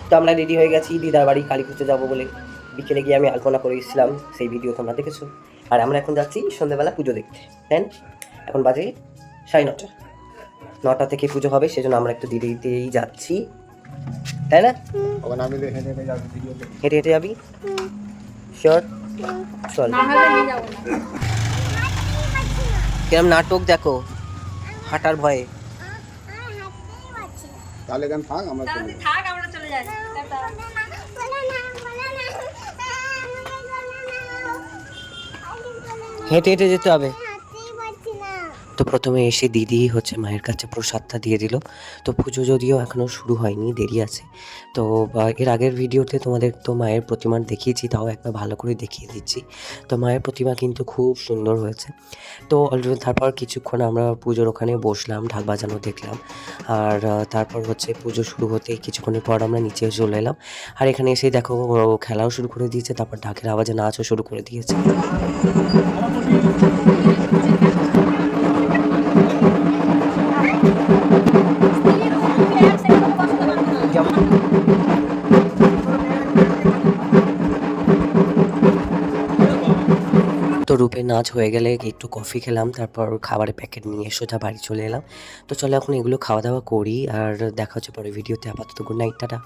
তো আমরা রেডি হয়ে গেছি দিদার বাড়ি কালী পুজো যাবো বলে। বিকেলে গিয়ে আমি আলপনা করে এসেছিলাম, সেই ভিডিও তোমরা দেখেছো। আর আমরা এখন যাচ্ছি সন্ধ্যেবেলা পুজো দেখতে। হ্যাঁ, এখন বাজে 9:30। 9টা থেকে পুজো হবে, সেজন্য আমরা একটু দেরিতেই যাচ্ছি, তাই না? হেঁটে হেঁটে যাবি? শিওর? চল। কিরম নাটক দেখো, হাঁটার ভয়ে। তাহলে গান থাক, আমরা চলে যাই। হেঁটে হেঁটে যেতে হবে। তো প্রথমে এসে দিদি হচ্ছে মায়ের কাছে প্রসাদটা দিয়ে দিল। তো পুজো যদিও এখনও শুরু হয়নি, দেরি আছে। তো এর আগের ভিডিওতে তোমাদের তো মায়ের প্রতিমা দেখিয়েছি, তাও একবার ভালো করে দেখিয়ে দিচ্ছি। তো মায়ের প্রতিমা কিন্তু খুব সুন্দর হয়েছে। তো অলরেডি তারপর কিছুক্ষণ আমরা পুজোর ওখানে বসলাম, ঢাক বাজানো দেখলাম। আর তারপর হচ্ছে পুজো শুরু হতে কিছুক্ষণের পর আমরা নিচে চলে এলাম। আর এখানে এসে দেখো খেলাও শুরু করে দিয়েছে, তারপর ঢাকের আওয়াজে নাচও শুরু করে দিয়েছে। তো রূপের নাচ হয়ে গেলে একটু কফি খেলাম, তারপর খাবারের প্যাকেট নিয়ে সোজা বাড়ি চলে এলাম। তো চলো এখন এগুলো খাওয়া দাওয়া করি, আর দেখা হচ্ছে পরে ভিডিওতে। আপাতত গুড নাইট, টাটা।